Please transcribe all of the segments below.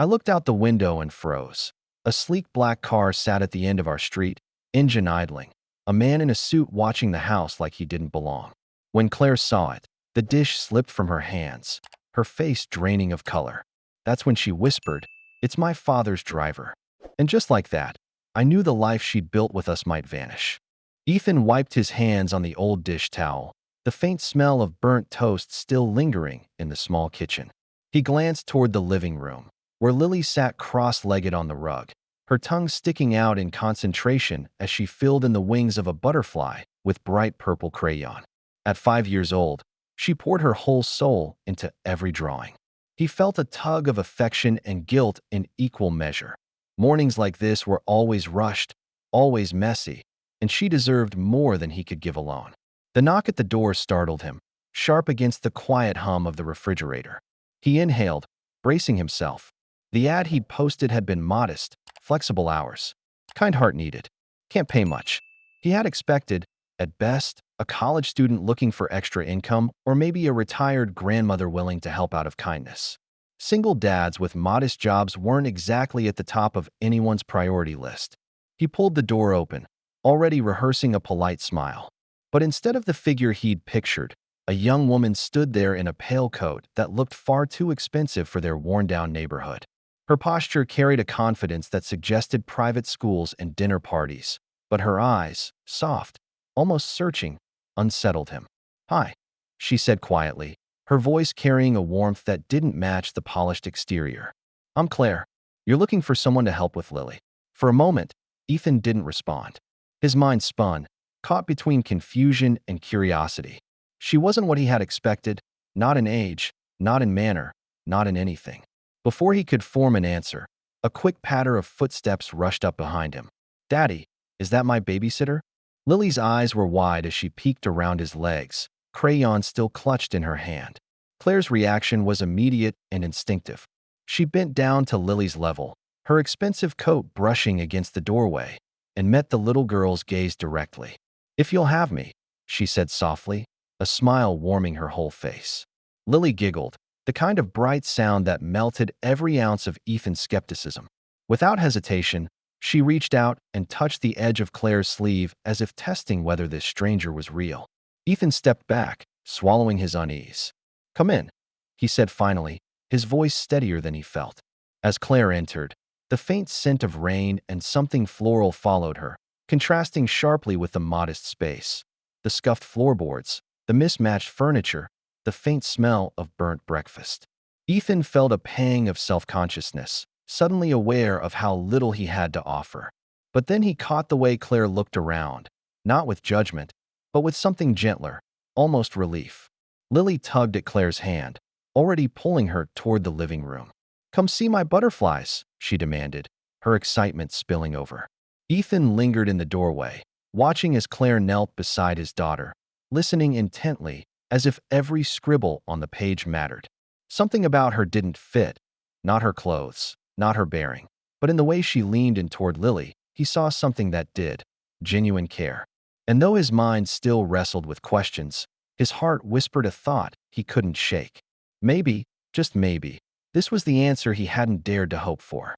I looked out the window and froze. A sleek black car sat at the end of our street, engine idling. A man in a suit watching the house like he didn't belong. When Claire saw it, the dish slipped from her hands, her face draining of color. That's when she whispered, "It's my father's driver." And just like that, I knew the life she'd built with us might vanish. Ethan wiped his hands on the old dish towel, the faint smell of burnt toast still lingering in the small kitchen. He glanced toward the living room, where Lily sat cross-legged on the rug, her tongue sticking out in concentration as she filled in the wings of a butterfly with bright purple crayon. At 5 years old, she poured her whole soul into every drawing. He felt a tug of affection and guilt in equal measure. Mornings like this were always rushed, always messy, and she deserved more than he could give alone. The knock at the door startled him, sharp against the quiet hum of the refrigerator. He inhaled, bracing himself. The ad he'd posted had been modest, flexible hours. Kind heart needed. Can't pay much. He had expected, at best, a college student looking for extra income or maybe a retired grandmother willing to help out of kindness. Single dads with modest jobs weren't exactly at the top of anyone's priority list. He pulled the door open, already rehearsing a polite smile. But instead of the figure he'd pictured, a young woman stood there in a pale coat that looked far too expensive for their worn-down neighborhood. Her posture carried a confidence that suggested private schools and dinner parties, but her eyes, soft, almost searching, unsettled him. "Hi," she said quietly, her voice carrying a warmth that didn't match the polished exterior. "I'm Claire. You're looking for someone to help with Lily." For a moment, Ethan didn't respond. His mind spun, caught between confusion and curiosity. She wasn't what he had expected, not in age, not in manner, not in anything. Before he could form an answer, a quick patter of footsteps rushed up behind him. "Daddy, is that my babysitter?" Lily's eyes were wide as she peeked around his legs, crayon still clutched in her hand. Claire's reaction was immediate and instinctive. She bent down to Lily's level, her expensive coat brushing against the doorway, and met the little girl's gaze directly. "If you'll have me," she said softly, a smile warming her whole face. Lily giggled, the kind of bright sound that melted every ounce of Ethan's skepticism. Without hesitation, she reached out and touched the edge of Claire's sleeve as if testing whether this stranger was real. Ethan stepped back, swallowing his unease. "Come in," he said finally, his voice steadier than he felt. As Claire entered, the faint scent of rain and something floral followed her, contrasting sharply with the modest space. The scuffed floorboards, the mismatched furniture, the faint smell of burnt breakfast. Ethan felt a pang of self-consciousness, suddenly aware of how little he had to offer. But then he caught the way Claire looked around, not with judgment, but with something gentler, almost relief. Lily tugged at Claire's hand, already pulling her toward the living room. "Come see my butterflies," she demanded, her excitement spilling over. Ethan lingered in the doorway, watching as Claire knelt beside his daughter, listening intently, as if every scribble on the page mattered. Something about her didn't fit, not her clothes, not her bearing, but in the way she leaned in toward Lily, he saw something that did, genuine care. And though his mind still wrestled with questions, his heart whispered a thought he couldn't shake. Maybe, just maybe, this was the answer he hadn't dared to hope for.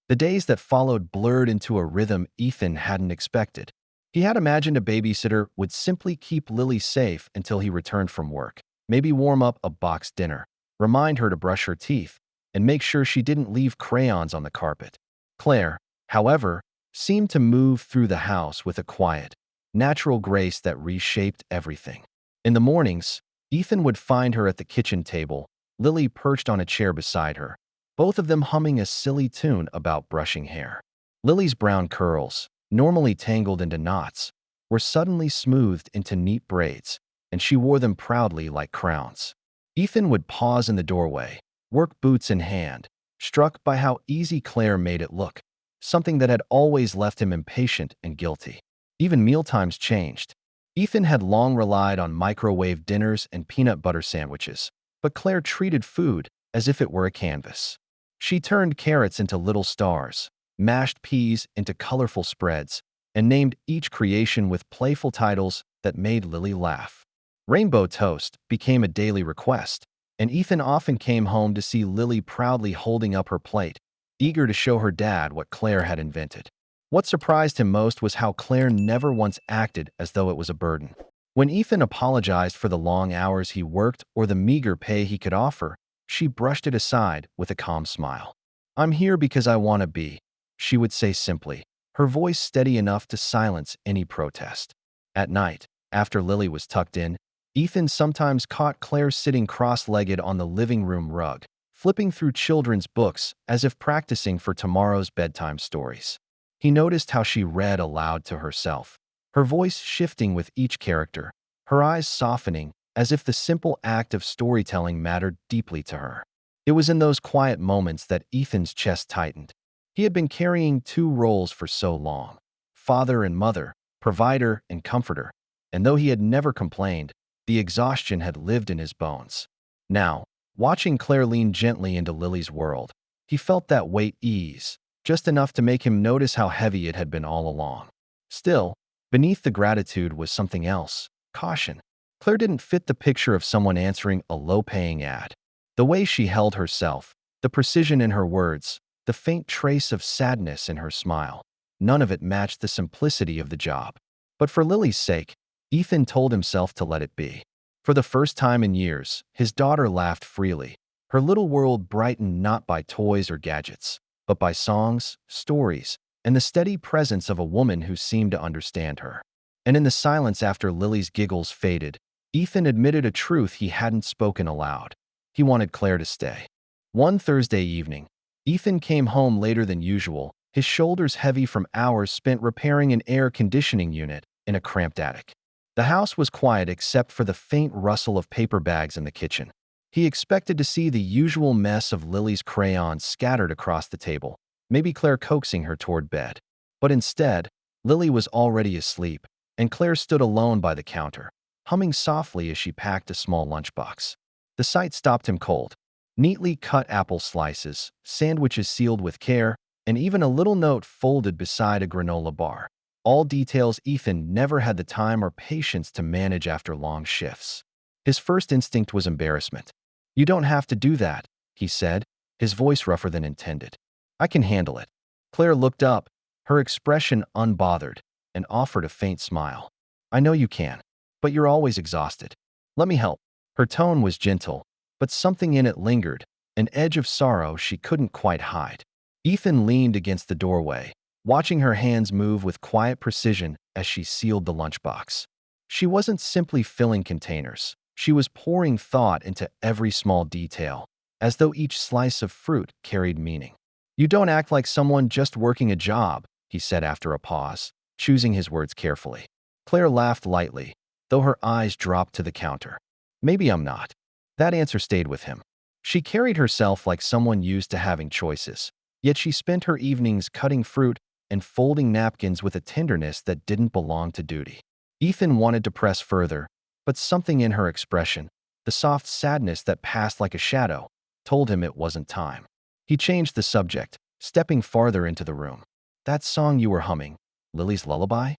The days that followed blurred into a rhythm Ethan hadn't expected. He had imagined a babysitter would simply keep Lily safe until he returned from work, maybe warm up a boxed dinner, remind her to brush her teeth, and make sure she didn't leave crayons on the carpet. Claire, however, seemed to move through the house with a quiet, natural grace that reshaped everything. In the mornings, Ethan would find her at the kitchen table, Lily perched on a chair beside her, both of them humming a silly tune about brushing hair. Lily's brown curls, normally tangled into knots, were suddenly smoothed into neat braids, and she wore them proudly like crowns. Ethan would pause in the doorway, work boots in hand, struck by how easy Claire made it look, something that had always left him impatient and guilty. Even mealtimes changed. Ethan had long relied on microwave dinners and peanut butter sandwiches, but Claire treated food as if it were a canvas. She turned carrots into little stars, mashed peas into colorful spreads, and named each creation with playful titles that made Lily laugh. Rainbow toast became a daily request, and Ethan often came home to see Lily proudly holding up her plate, eager to show her dad what Claire had invented. What surprised him most was how Claire never once acted as though it was a burden. When Ethan apologized for the long hours he worked or the meager pay he could offer, she brushed it aside with a calm smile. "I'm here because I want to be," she would say simply, her voice steady enough to silence any protest. At night, after Lily was tucked in, Ethan sometimes caught Claire sitting cross-legged on the living room rug, flipping through children's books as if practicing for tomorrow's bedtime stories. He noticed how she read aloud to herself, her voice shifting with each character, her eyes softening as if the simple act of storytelling mattered deeply to her. It was in those quiet moments that Ethan's chest tightened. He had been carrying two roles for so long: father and mother, provider and comforter, and though he had never complained, the exhaustion had lived in his bones. Now, watching Claire lean gently into Lily's world, he felt that weight ease, just enough to make him notice how heavy it had been all along. Still, beneath the gratitude was something else: caution. Claire didn't fit the picture of someone answering a low-paying ad. The way she held herself, the precision in her words, the faint trace of sadness in her smile, none of it matched the simplicity of the job. But for Lily's sake, Ethan told himself to let it be. For the first time in years, his daughter laughed freely, her little world brightened not by toys or gadgets, but by songs, stories, and the steady presence of a woman who seemed to understand her. And in the silence after Lily's giggles faded, Ethan admitted a truth he hadn't spoken aloud. He wanted Claire to stay. One Thursday evening, Ethan came home later than usual, his shoulders heavy from hours spent repairing an air conditioning unit in a cramped attic. The house was quiet except for the faint rustle of paper bags in the kitchen. He expected to see the usual mess of Lily's crayons scattered across the table, maybe Claire coaxing her toward bed. But instead, Lily was already asleep, and Claire stood alone by the counter, humming softly as she packed a small lunchbox. The sight stopped him cold. Neatly cut apple slices, sandwiches sealed with care, and even a little note folded beside a granola bar. All details Ethan never had the time or patience to manage after long shifts. His first instinct was embarrassment. "You don't have to do that," he said, his voice rougher than intended. "I can handle it." Claire looked up, her expression unbothered, and offered a faint smile. "I know you can, but you're always exhausted. Let me help." Her tone was gentle, but something in it lingered, an edge of sorrow she couldn't quite hide. Ethan leaned against the doorway, watching her hands move with quiet precision as she sealed the lunchbox. She wasn't simply filling containers. She was pouring thought into every small detail, as though each slice of fruit carried meaning. "You don't act like someone just working a job," he said after a pause, choosing his words carefully. Claire laughed lightly, though her eyes dropped to the counter. "Maybe I'm not." That answer stayed with him. She carried herself like someone used to having choices, yet she spent her evenings cutting fruit and folding napkins with a tenderness that didn't belong to duty. Ethan wanted to press further, but something in her expression, the soft sadness that passed like a shadow, told him it wasn't time. He changed the subject, stepping farther into the room. "That song you were humming, Lily's Lullaby?"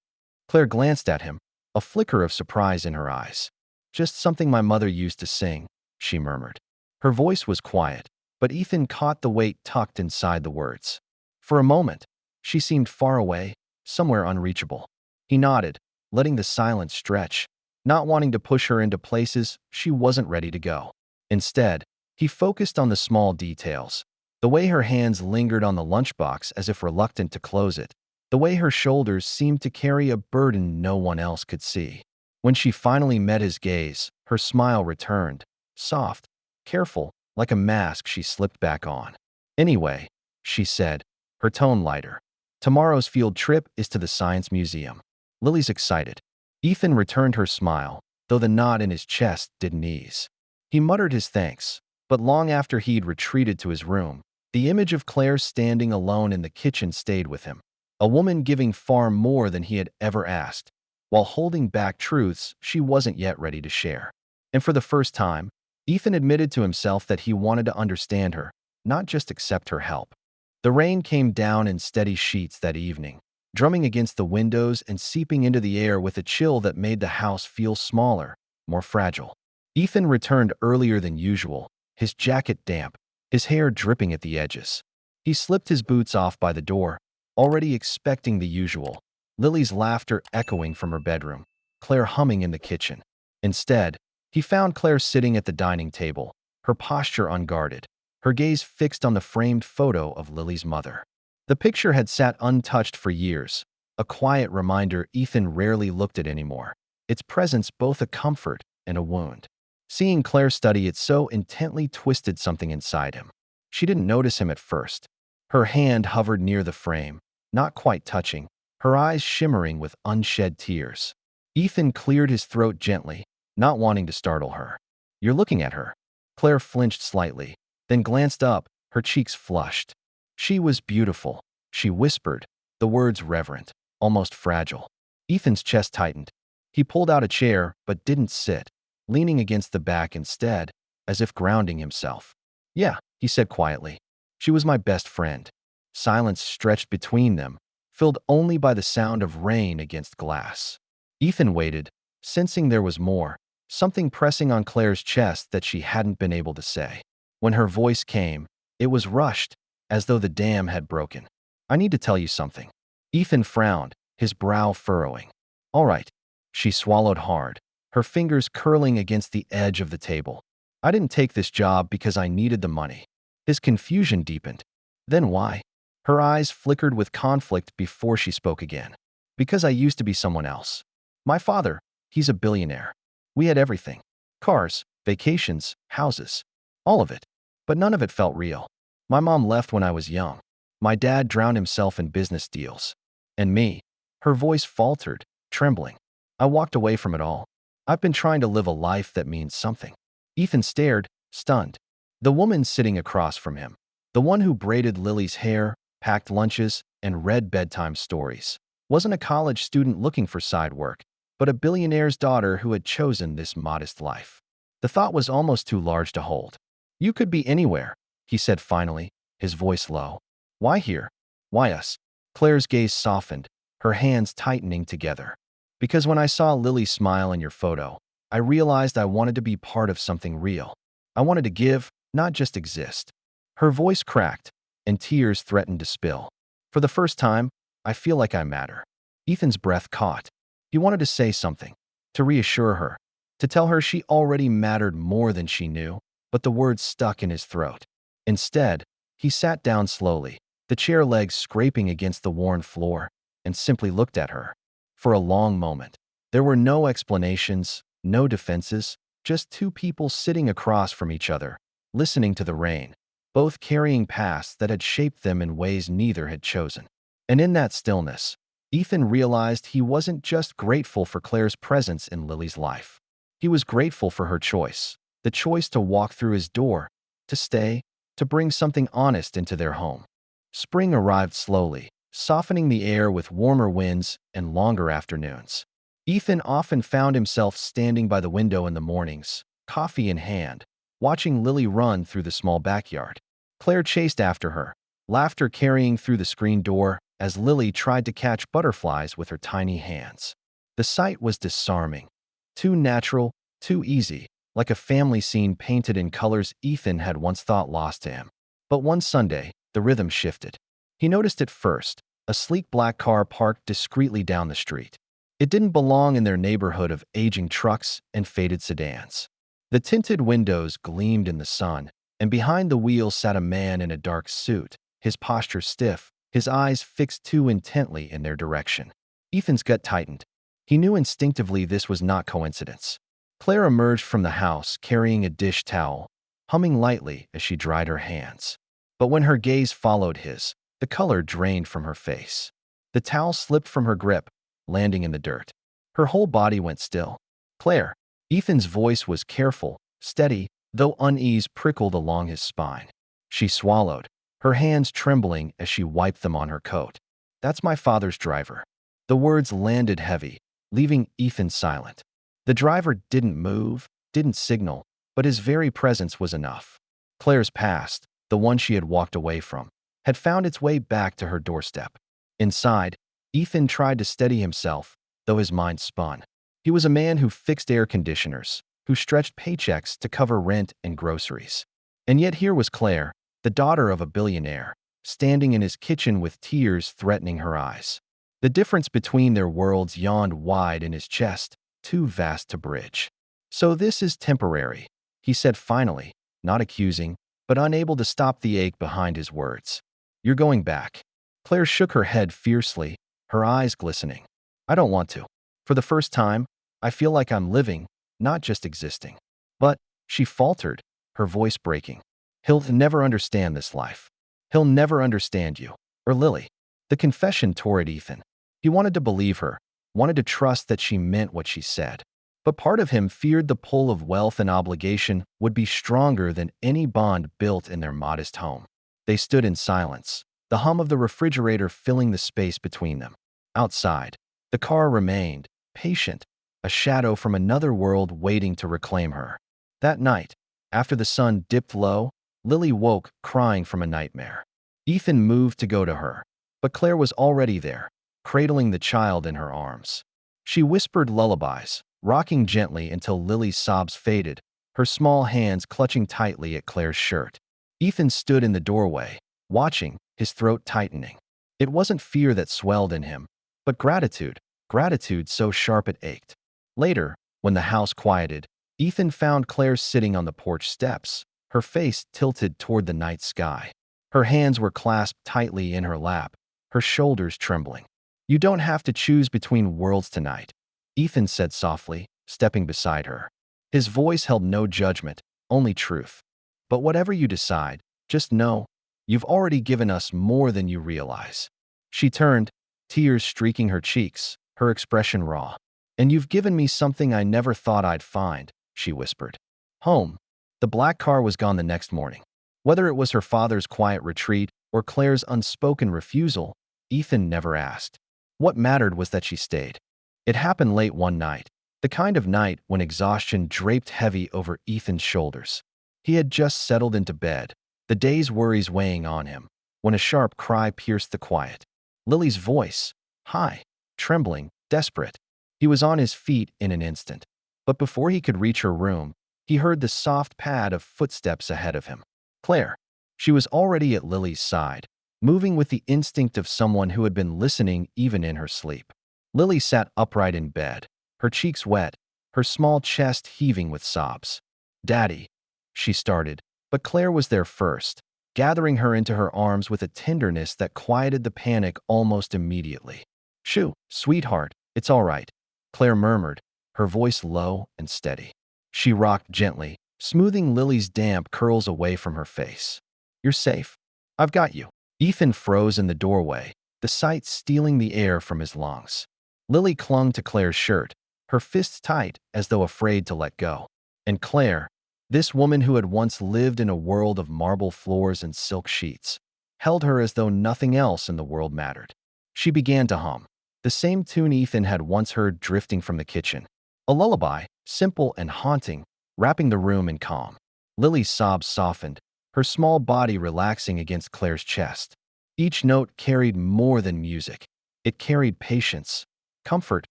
Claire glanced at him, a flicker of surprise in her eyes. "Just something my mother used to sing," she murmured. Her voice was quiet, but Ethan caught the weight tucked inside the words. For a moment, she seemed far away, somewhere unreachable. He nodded, letting the silence stretch, not wanting to push her into places she wasn't ready to go. Instead, he focused on the small details, the way her hands lingered on the lunchbox as if reluctant to close it, the way her shoulders seemed to carry a burden no one else could see. When she finally met his gaze, her smile returned, soft, careful, like a mask she slipped back on. "Anyway," she said, her tone lighter, "tomorrow's field trip is to the Science Museum." Lily's excited. Ethan returned her smile, though the knot in his chest didn't ease. He muttered his thanks, but long after he'd retreated to his room, the image of Claire standing alone in the kitchen stayed with him. A woman giving far more than he had ever asked, while holding back truths she wasn't yet ready to share. And for the first time, Ethan admitted to himself that he wanted to understand her, not just accept her help. The rain came down in steady sheets that evening, drumming against the windows and seeping into the air with a chill that made the house feel smaller, more fragile. Ethan returned earlier than usual, his jacket damp, his hair dripping at the edges. He slipped his boots off by the door, already expecting the usual. Lily's laughter echoing from her bedroom, Claire humming in the kitchen. Instead, he found Claire sitting at the dining table, her posture unguarded, her gaze fixed on the framed photo of Lily's mother. The picture had sat untouched for years, a quiet reminder Ethan rarely looked at anymore, its presence both a comfort and a wound. Seeing Claire study it so intently twisted something inside him. She didn't notice him at first. Her hand hovered near the frame, not quite touching, her eyes shimmering with unshed tears. Ethan cleared his throat gently, not wanting to startle her. "You're looking at her." Claire flinched slightly, then glanced up, her cheeks flushed. She was beautiful, she whispered, the words reverent, almost fragile. Ethan's chest tightened. He pulled out a chair, but didn't sit, leaning against the back instead, as if grounding himself. "Yeah," he said quietly. "She was my best friend." Silence stretched between them, filled only by the sound of rain against glass. Ethan waited, sensing there was more, something pressing on Claire's chest that she hadn't been able to say. When her voice came, it was rushed, as though the dam had broken. "I need to tell you something." Ethan frowned, his brow furrowing. "All right." She swallowed hard, her fingers curling against the edge of the table. "I didn't take this job because I needed the money." His confusion deepened. "Then why?" Her eyes flickered with conflict before she spoke again. "Because I used to be someone else. My father, he's a billionaire. We had everything. Cars, vacations, houses. All of it. But none of it felt real. My mom left when I was young. My dad drowned himself in business deals. And me." Her voice faltered, trembling. "I walked away from it all. I've been trying to live a life that means something." Ethan stared, stunned. The woman sitting across from him, the one who braided Lily's hair, packed lunches, and read bedtime stories, wasn't a college student looking for side work, but a billionaire's daughter who had chosen this modest life. The thought was almost too large to hold. "You could be anywhere," he said finally, his voice low. "Why here? Why us?" Claire's gaze softened, her hands tightening together. "Because when I saw Lily smile in your photo, I realized I wanted to be part of something real. I wanted to give, not just exist." Her voice cracked, and tears threatened to spill. "For the first time, I feel like I matter." Ethan's breath caught. He wanted to say something, to reassure her, to tell her she already mattered more than she knew, but the words stuck in his throat. Instead, he sat down slowly, the chair legs scraping against the worn floor, and simply looked at her. For a long moment, there were no explanations, no defenses, just two people sitting across from each other, listening to the rain, both carrying pasts that had shaped them in ways neither had chosen. And in that stillness, Ethan realized he wasn't just grateful for Claire's presence in Lily's life. He was grateful for her choice, the choice to walk through his door, to stay, to bring something honest into their home. Spring arrived slowly, softening the air with warmer winds and longer afternoons. Ethan often found himself standing by the window in the mornings, coffee in hand, watching Lily run through the small backyard. Claire chased after her, laughter carrying through the screen door as Lily tried to catch butterflies with her tiny hands. The sight was disarming. Too natural, too easy, like a family scene painted in colors Ethan had once thought lost to him. But one Sunday, the rhythm shifted. He noticed it first, a sleek black car parked discreetly down the street. It didn't belong in their neighborhood of aging trucks and faded sedans. The tinted windows gleamed in the sun, and behind the wheel sat a man in a dark suit, his posture stiff, his eyes fixed too intently in their direction. Ethan's gut tightened. He knew instinctively this was not coincidence. Claire emerged from the house carrying a dish towel, humming lightly as she dried her hands. But when her gaze followed his, the color drained from her face. The towel slipped from her grip, landing in the dirt. Her whole body went still. "Claire." Ethan's voice was careful, steady, though unease prickled along his spine. She swallowed, her hands trembling as she wiped them on her coat. "That's my father's driver." The words landed heavy, leaving Ethan silent. The driver didn't move, didn't signal, but his very presence was enough. Claire's past, the one she had walked away from, had found its way back to her doorstep. Inside, Ethan tried to steady himself, though his mind spun. He was a man who fixed air conditioners, who stretched paychecks to cover rent and groceries. And yet here was Claire, the daughter of a billionaire, standing in his kitchen with tears threatening her eyes. The difference between their worlds yawned wide in his chest, too vast to bridge. "So this is temporary," he said finally, not accusing, but unable to stop the ache behind his words. "You're going back." Claire shook her head fiercely, her eyes glistening. "I don't want to. For the first time, I feel like I'm living, not just existing." "But," she faltered, her voice breaking, "he'll never understand this life. He'll never understand you. Or Lily." The confession tore at Ethan. He wanted to believe her, wanted to trust that she meant what she said. But part of him feared the pull of wealth and obligation would be stronger than any bond built in their modest home. They stood in silence, the hum of the refrigerator filling the space between them. Outside, the car remained, patient, a shadow from another world waiting to reclaim her. That night, after the sun dipped low, Lily woke crying from a nightmare. Ethan moved to go to her, but Claire was already there, cradling the child in her arms. She whispered lullabies, rocking gently until Lily's sobs faded, her small hands clutching tightly at Claire's shirt. Ethan stood in the doorway, watching, his throat tightening. It wasn't fear that swelled in him, but gratitude, gratitude so sharp it ached. Later, when the house quieted, Ethan found Claire sitting on the porch steps, her face tilted toward the night sky. Her hands were clasped tightly in her lap, her shoulders trembling. "You don't have to choose between worlds tonight," Ethan said softly, stepping beside her. His voice held no judgment, only truth. "But whatever you decide, just know, you've already given us more than you realize." She turned, tears streaking her cheeks, her expression raw. "And you've given me something I never thought I'd find," she whispered. Home. The black car was gone the next morning. Whether it was her father's quiet retreat or Claire's unspoken refusal, Ethan never asked. What mattered was that she stayed. It happened late one night, the kind of night when exhaustion draped heavy over Ethan's shoulders. He had just settled into bed, the day's worries weighing on him, when a sharp cry pierced the quiet. Lily's voice, high, trembling, desperate. He was on his feet in an instant, but before he could reach her room, he heard the soft pad of footsteps ahead of him. Claire. She was already at Lily's side, moving with the instinct of someone who had been listening even in her sleep. Lily sat upright in bed, her cheeks wet, her small chest heaving with sobs. "Daddy," she started, but Claire was there first, gathering her into her arms with a tenderness that quieted the panic almost immediately. "Shoo, sweetheart, it's all right," Claire murmured, her voice low and steady. She rocked gently, smoothing Lily's damp curls away from her face. "You're safe. I've got you." Ethan froze in the doorway, the sight stealing the air from his lungs. Lily clung to Claire's shirt, her fists tight as though afraid to let go. And Claire, this woman who had once lived in a world of marble floors and silk sheets, held her as though nothing else in the world mattered. She began to hum, the same tune Ethan had once heard drifting from the kitchen. A lullaby, simple and haunting, wrapping the room in calm. Lily's sobs softened, her small body relaxing against Claire's chest. Each note carried more than music. It carried patience, comfort,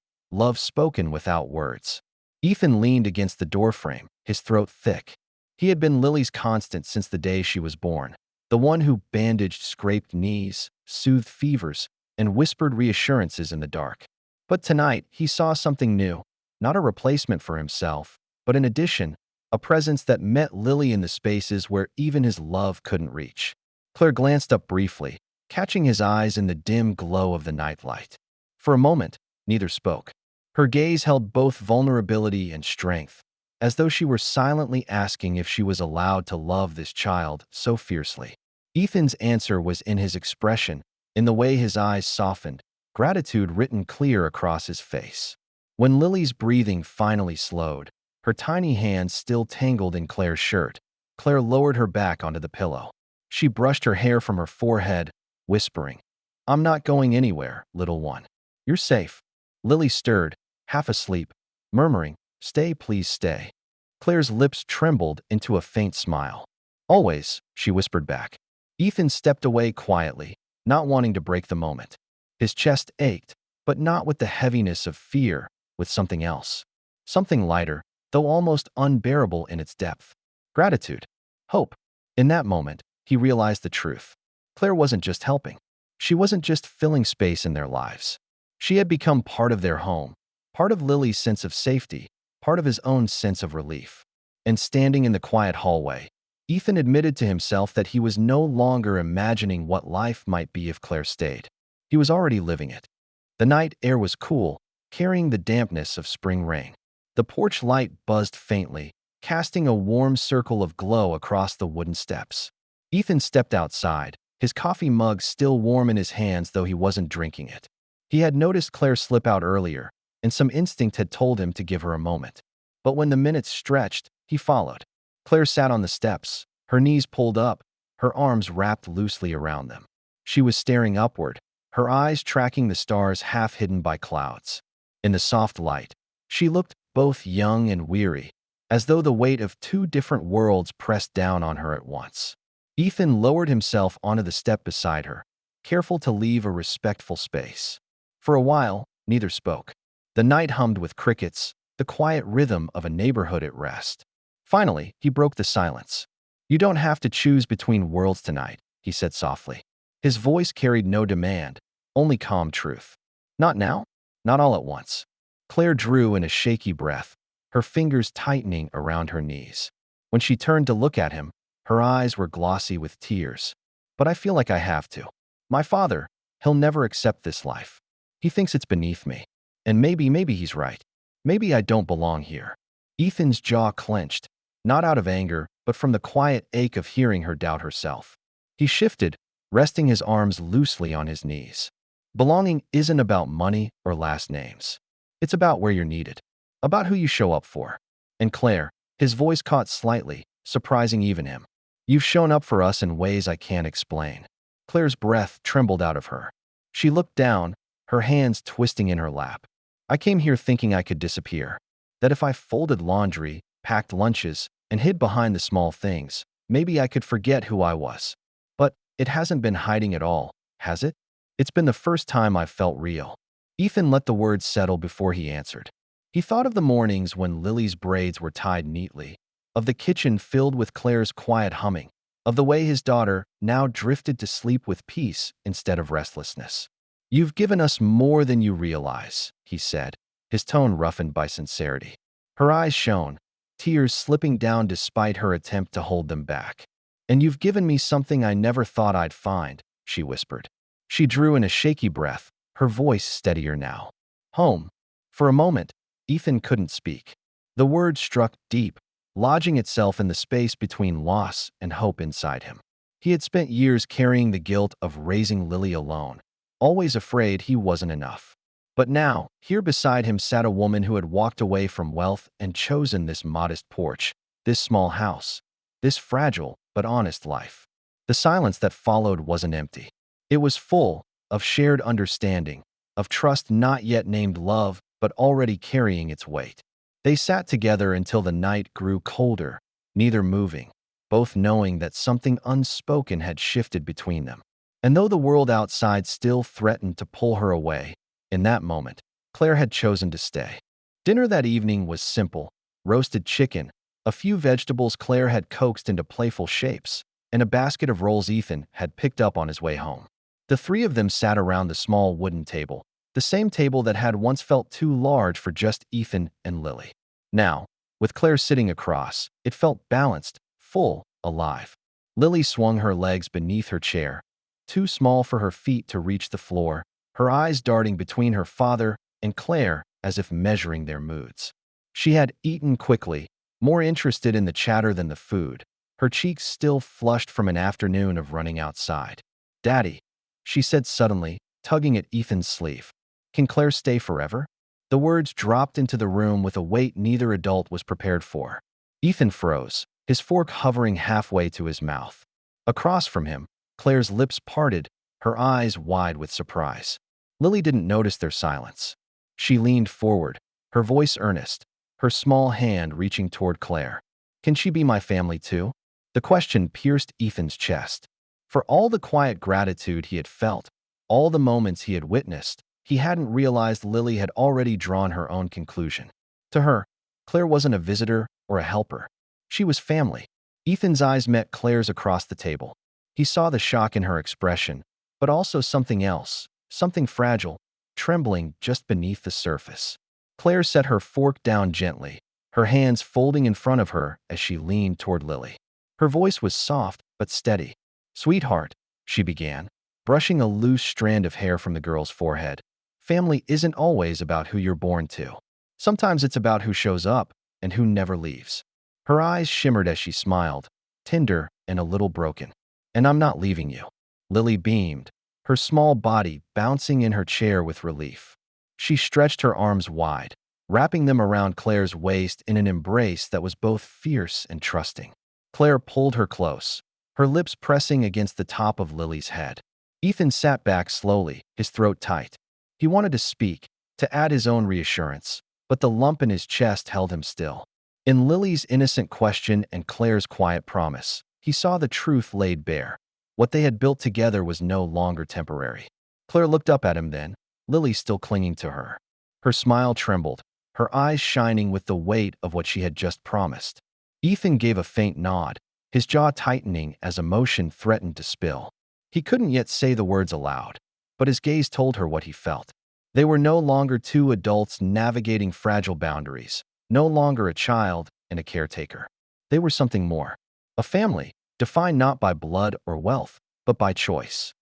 love spoken without words. Ethan leaned against the doorframe, his throat thick. He had been Lily's constant since the day she was born, the one who bandaged scraped knees, soothed fevers, and whispered reassurances in the dark. But tonight, he saw something new, not a replacement for himself, but an addition, a presence that met Lily in the spaces where even his love couldn't reach. Claire glanced up briefly, catching his eyes in the dim glow of the nightlight. For a moment, neither spoke. Her gaze held both vulnerability and strength, as though she were silently asking if she was allowed to love this child so fiercely. Ethan's answer was in his expression, in the way his eyes softened, gratitude written clear across his face. When Lily's breathing finally slowed, her tiny hands still tangled in Claire's shirt, Claire lowered her back onto the pillow. She brushed her hair from her forehead, whispering, "I'm not going anywhere, little one. You're safe." Lily stirred, half asleep, murmuring, "Stay, please stay." Claire's lips trembled into a faint smile. "Always," she whispered back. Ethan stepped away quietly, not wanting to break the moment. His chest ached, but not with the heaviness of fear, with something else. Something lighter, though almost unbearable in its depth. Gratitude. Hope. In that moment, he realized the truth. Claire wasn't just helping. She wasn't just filling space in their lives. She had become part of their home, part of Lily's sense of safety, part of his own sense of relief. And standing in the quiet hallway, Ethan admitted to himself that he was no longer imagining what life might be if Claire stayed. He was already living it. The night air was cool, carrying the dampness of spring rain. The porch light buzzed faintly, casting a warm circle of glow across the wooden steps. Ethan stepped outside, his coffee mug still warm in his hands though he wasn't drinking it. He had noticed Claire slip out earlier, and some instinct had told him to give her a moment. But when the minutes stretched, he followed. Claire sat on the steps, her knees pulled up, her arms wrapped loosely around them. She was staring upward, her eyes tracking the stars half hidden by clouds. In the soft light, she looked both young and weary, as though the weight of two different worlds pressed down on her at once. Ethan lowered himself onto the step beside her, careful to leave a respectful space. For a while, neither spoke. The night hummed with crickets, the quiet rhythm of a neighborhood at rest. Finally, he broke the silence. "You don't have to choose between worlds tonight," he said softly. His voice carried no demand, only calm truth. "Not now? Not all at once." Claire drew in a shaky breath, her fingers tightening around her knees. When she turned to look at him, her eyes were glossy with tears. "But I feel like I have to. My father, he'll never accept this life. He thinks it's beneath me. And maybe he's right. Maybe I don't belong here." Ethan's jaw clenched, not out of anger, but from the quiet ache of hearing her doubt herself. He shifted, resting his arms loosely on his knees. Belonging isn't about money or last names. It's about where you're needed, about who you show up for. And Claire, his voice caught slightly, surprising even him. "You've shown up for us in ways I can't explain." Claire's breath trembled out of her. She looked down, her hands twisting in her lap. "I came here thinking I could disappear. That if I folded laundry, packed lunches, and hid behind the small things, maybe I could forget who I was. But it hasn't been hiding at all, has it? It's been the first time I've felt real." Ethan let the words settle before he answered. He thought of the mornings when Lily's braids were tied neatly, of the kitchen filled with Claire's quiet humming, of the way his daughter now drifted to sleep with peace instead of restlessness. "You've given us more than you realize," he said, his tone roughened by sincerity. Her eyes shone, tears slipping down despite her attempt to hold them back. "And you've given me something I never thought I'd find," she whispered. She drew in a shaky breath, her voice steadier now. "Home." For a moment, Ethan couldn't speak. The word struck deep, lodging itself in the space between loss and hope inside him. He had spent years carrying the guilt of raising Lily alone, always afraid he wasn't enough. But now, here beside him sat a woman who had walked away from wealth and chosen this modest porch, this small house, this fragile but honest life. The silence that followed wasn't empty. It was full of shared understanding, of trust not yet named love but already carrying its weight. They sat together until the night grew colder, neither moving, both knowing that something unspoken had shifted between them. And though the world outside still threatened to pull her away, in that moment, Claire had chosen to stay. Dinner that evening was simple: roasted chicken, a few vegetables Claire had coaxed into playful shapes, and a basket of rolls Ethan had picked up on his way home. The three of them sat around the small wooden table, the same table that had once felt too large for just Ethan and Lily. Now, with Claire sitting across, it felt balanced, full, alive. Lily swung her legs beneath her chair, too small for her feet to reach the floor, her eyes darting between her father and Claire as if measuring their moods. She had eaten quickly, more interested in the chatter than the food, her cheeks still flushed from an afternoon of running outside. "Daddy," she said suddenly, tugging at Ethan's sleeve. "Can Claire stay forever?" The words dropped into the room with a weight neither adult was prepared for. Ethan froze, his fork hovering halfway to his mouth. Across from him, Claire's lips parted, her eyes wide with surprise. Lily didn't notice their silence. She leaned forward, her voice earnest, her small hand reaching toward Claire. "Can she be my family too?" The question pierced Ethan's chest. For all the quiet gratitude he had felt, all the moments he had witnessed, he hadn't realized Lily had already drawn her own conclusion. To her, Claire wasn't a visitor or a helper. She was family. Ethan's eyes met Claire's across the table. He saw the shock in her expression, but also something else, something fragile, trembling just beneath the surface. Claire set her fork down gently, her hands folding in front of her as she leaned toward Lily. Her voice was soft but steady. "Sweetheart," she began, brushing a loose strand of hair from the girl's forehead. "Family isn't always about who you're born to. Sometimes it's about who shows up and who never leaves." Her eyes shimmered as she smiled, tender and a little broken. "And I'm not leaving you." Lily beamed, her small body bouncing in her chair with relief. She stretched her arms wide, wrapping them around Claire's waist in an embrace that was both fierce and trusting. Claire pulled her close, her lips pressing against the top of Lily's head. Ethan sat back slowly, his throat tight. He wanted to speak, to add his own reassurance, but the lump in his chest held him still. In Lily's innocent question and Claire's quiet promise, he saw the truth laid bare. What they had built together was no longer temporary. Claire looked up at him then, Lily still clinging to her. Her smile trembled, her eyes shining with the weight of what she had just promised. Ethan gave a faint nod, his jaw tightening as emotion threatened to spill. He couldn't yet say the words aloud, but his gaze told her what he felt. They were no longer two adults navigating fragile boundaries, no longer a child and a caretaker. They were something more. A family, defined not by blood or wealth, but by choice.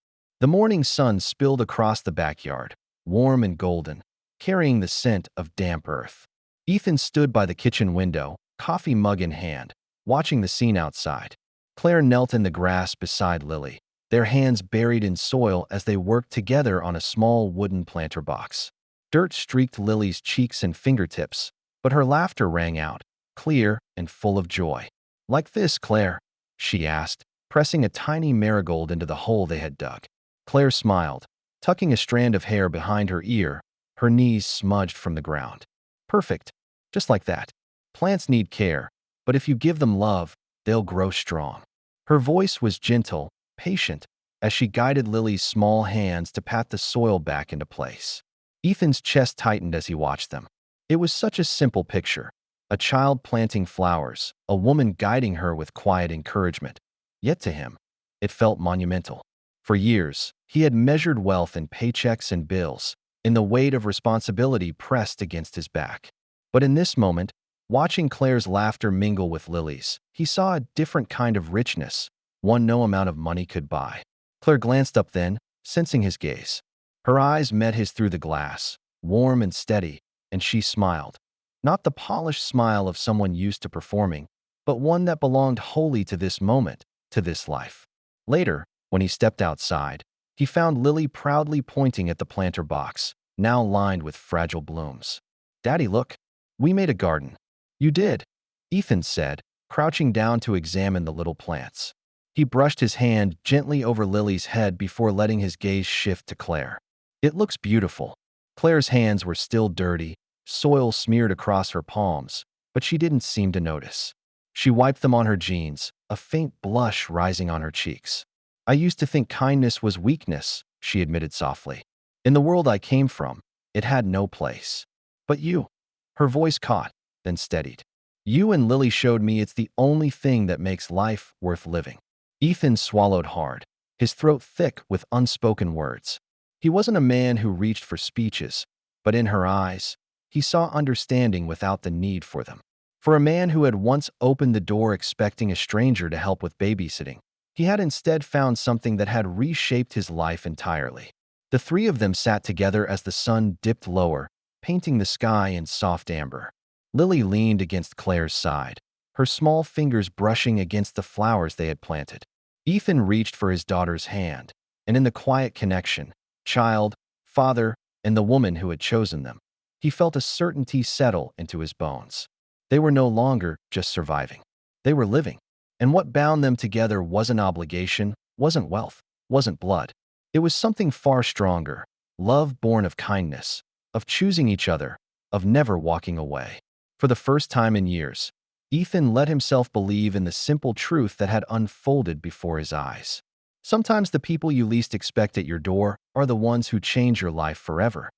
The morning sun spilled across the backyard, warm and golden, carrying the scent of damp earth. Ethan stood by the kitchen window, coffee mug in hand, watching the scene outside. Claire knelt in the grass beside Lily, their hands buried in soil as they worked together on a small wooden planter box. Dirt streaked Lily's cheeks and fingertips, but her laughter rang out, clear and full of joy. "Like this, Claire?" she asked, pressing a tiny marigold into the hole they had dug. Claire smiled, tucking a strand of hair behind her ear, her knees smudged from the ground. "Perfect. Just like that. Plants need care, but if you give them love, they'll grow strong." Her voice was gentle, patient, as she guided Lily's small hands to pat the soil back into place. Ethan's chest tightened as he watched them. It was such a simple picture. A child planting flowers, a woman guiding her with quiet encouragement. Yet to him, it felt monumental. For years, he had measured wealth in paychecks and bills, in the weight of responsibility pressed against his back. But in this moment, watching Claire's laughter mingle with Lily's, he saw a different kind of richness, one no amount of money could buy. Claire glanced up then, sensing his gaze. Her eyes met his through the glass, warm and steady, and she smiled. Not the polished smile of someone used to performing, but one that belonged wholly to this moment, to this life. Later, when he stepped outside, he found Lily proudly pointing at the planter box, now lined with fragile blooms. "Daddy, look. We made a garden." "You did," Ethan said, crouching down to examine the little plants. He brushed his hand gently over Lily's head before letting his gaze shift to Claire. "It looks beautiful." Claire's hands were still dirty, soil smeared across her palms, but she didn't seem to notice. She wiped them on her jeans, a faint blush rising on her cheeks. "I used to think kindness was weakness," she admitted softly. "In the world I came from, it had no place. But you," her voice caught, then steadied. "You and Lily showed me it's the only thing that makes life worth living." Ethan swallowed hard, his throat thick with unspoken words. He wasn't a man who reached for speeches, but in her eyes, he saw understanding without the need for them. For a man who had once opened the door expecting a stranger to help with babysitting, he had instead found something that had reshaped his life entirely. The three of them sat together as the sun dipped lower, painting the sky in soft amber. Lily leaned against Claire's side, her small fingers brushing against the flowers they had planted. Ethan reached for his daughter's hand, and in the quiet connection, child, father, and the woman who had chosen them, he felt a certainty settle into his bones. They were no longer just surviving. They were living. And what bound them together wasn't obligation, wasn't wealth, wasn't blood. It was something far stronger, love born of kindness, of choosing each other, of never walking away. For the first time in years, Ethan let himself believe in the simple truth that had unfolded before his eyes. Sometimes the people you least expect at your door are the ones who change your life forever.